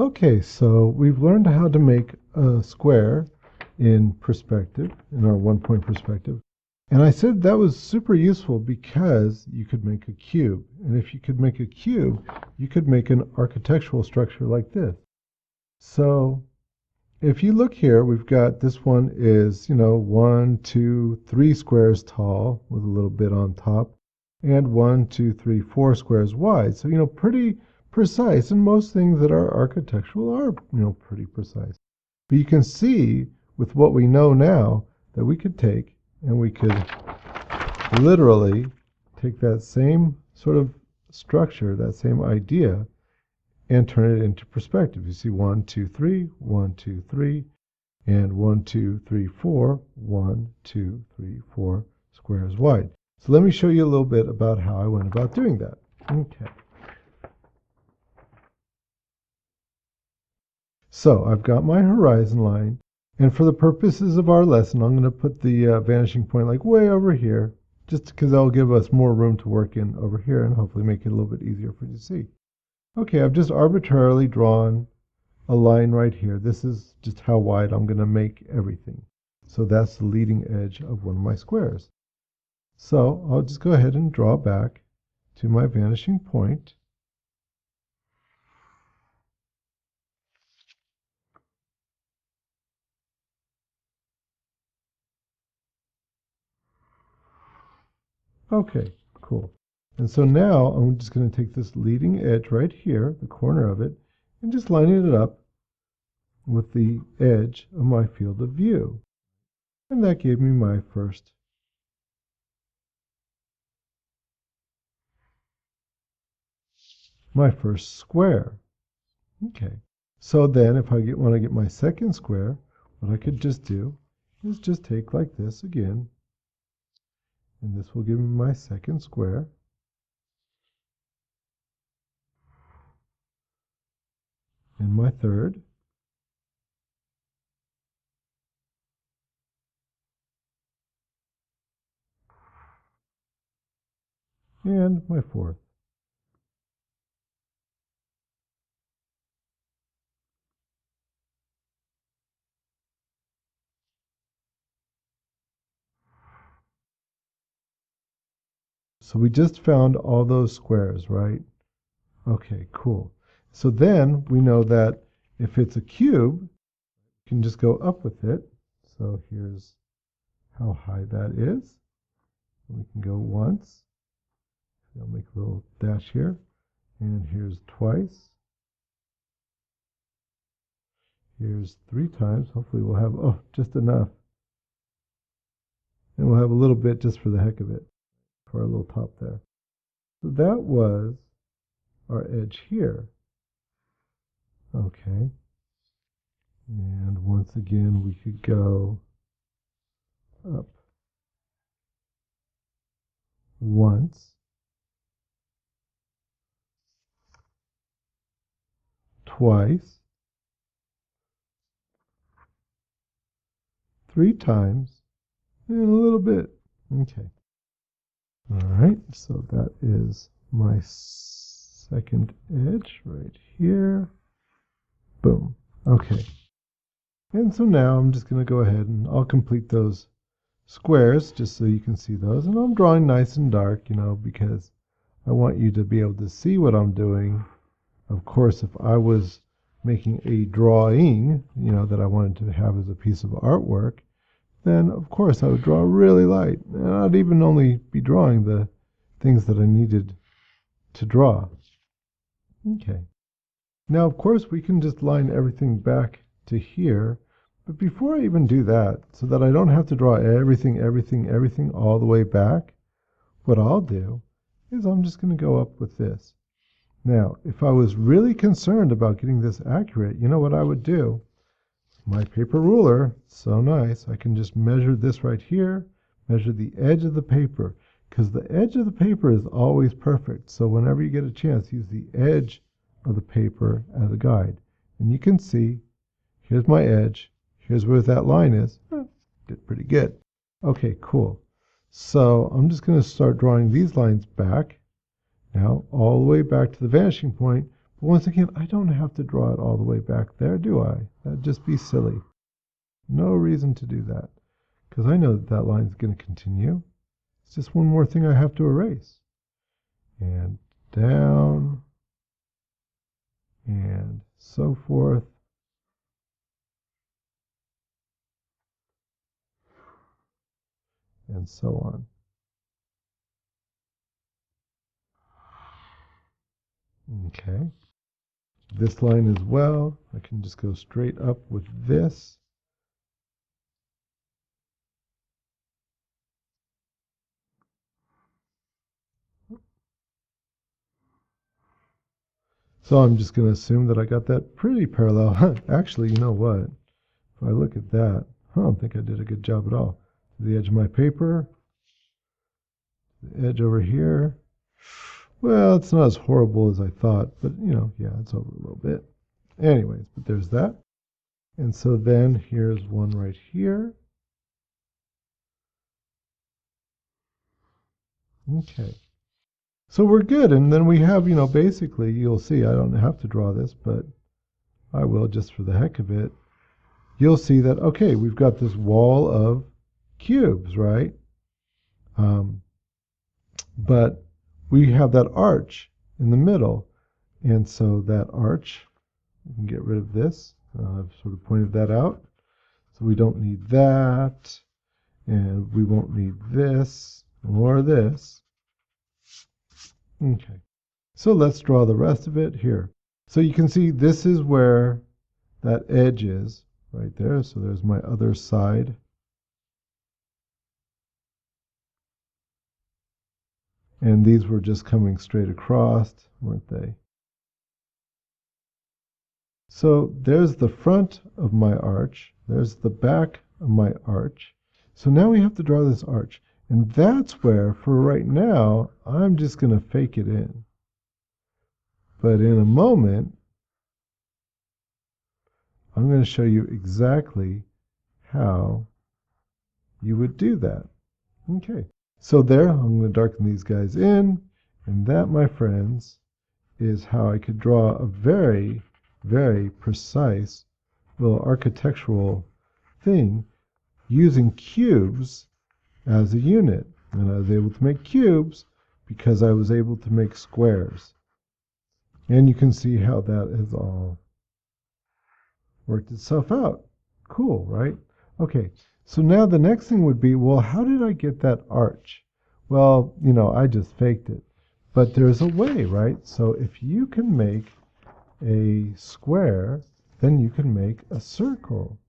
Okay, so we've learned how to make a square in perspective, in our one-point perspective. And I said that was super useful because you could make a cube. And if you could make a cube, you could make an architectural structure like this. So if you look here, we've got this one is, 1, 2, 3 squares tall with a little bit on top, and 1, 2, 3, 4 squares wide. So, pretty precise, and most things that are architectural are, pretty precise. But you can see with what we know now that we could take and we could literally take that same sort of structure, that same idea, and turn it into perspective. You see 1, 2, 3, 1, 2, 3, and 1, 2, 3, 4, 1, 2, 3, 4 squares wide. So let me show you a little bit about how I went about doing that. Okay. So I've got my horizon line, and for the purposes of our lesson, I'm going to put the vanishing point like way over here, just because that'll give us more room to work in over here and hopefully make it a little bit easier for you to see. Okay, I've just arbitrarily drawn a line right here. This is just how wide I'm going to make everything. So that's the leading edge of one of my squares. So I'll just go ahead and draw back to my vanishing point. Okay, cool. And so now I'm just going to take this leading edge right here, the corner of it, and just lining it up with the edge of my field of view. And that gave me my first square. Okay. So then if I want to get my second square, what I could just do is just take like this again, and this will give me my second square. And my third. And my fourth. So we just found all those squares, right? Okay, cool. So then we know that if it's a cube, you can just go up with it. So here's how high that is. We can go once. I'll make a little dash here. And here's twice. Here's 3 times. Hopefully we'll have, just enough. And we'll have a little bit just for the heck of it, for our little top there. So that was our edge here. Okay. And once again, we could go up once, twice, 3 times, and a little bit. Okay. All right, so that is my second edge right here. Boom. Okay. And so now I'm just going to go ahead and I'll complete those squares just so you can see those. And I'm drawing nice and dark, because I want you to be able to see what I'm doing. Of course, if I was making a drawing, that I wanted to have as a piece of artwork, then of course I would draw really light. And I'd even only be drawing the things that I needed to draw. Okay. Now, of course, we can just line everything back to here. But before I even do that, so that I don't have to draw everything all the way back, what I'll do is I'm just going to go up with this. Now, if I was really concerned about getting this accurate, you know what I would do? My paper ruler, so nice, I can just measure this right here, measure the edge of the paper, because the edge of the paper is always perfect. So whenever you get a chance, use the edge of the paper as a guide. And you can see, here's my edge, here's where that line is. Did pretty good. Okay, cool. So I'm just going to start drawing these lines back. Now, all the way back to the vanishing point, But once again, I don't have to draw it all the way back there, do I? That'd just be silly. No reason to do that, because I know that that line is going to continue. It's just one more thing I have to erase. And down, and so forth. And so on. Okay. This line as well, I can just go straight up with this. So I'm just going to assume that I got that pretty parallel. Actually, you know what? If I look at that, I don't think I did a good job at all. The edge of my paper, the edge over here. Well, it's not as horrible as I thought, but you know, yeah, it's over a little bit. Anyways, but there's that. And so then here's one right here. Okay. So we're good. And then we have, you know, basically, you'll see, I don't have to draw this, but I will just for the heck of it. You'll see that, okay, we've got this wall of cubes, right? But we have that arch in the middle. And so that arch, we can get rid of this. I've sort of pointed that out. So we don't need that. And we won't need this or this. Okay. So let's draw the rest of it here. So you can see this is where that edge is right there. So there's my other side. And these were just coming straight across, weren't they? So there's the front of my arch. There's the back of my arch. So now we have to draw this arch. And that's where, for right now, I'm just going to fake it in. But in a moment, I'm going to show you exactly how you would do that. Okay. So there, I'm going to darken these guys in. And that, my friends, is how I could draw a very, very precise little architectural thing using cubes as a unit. And I was able to make cubes because I was able to make squares. And you can see how that has all worked itself out. Cool, right? Okay, so now the next thing would be, well, how did I get that arch? Well, you know, I just faked it. But there's a way, right? So if you can make a square, then you can make a circle.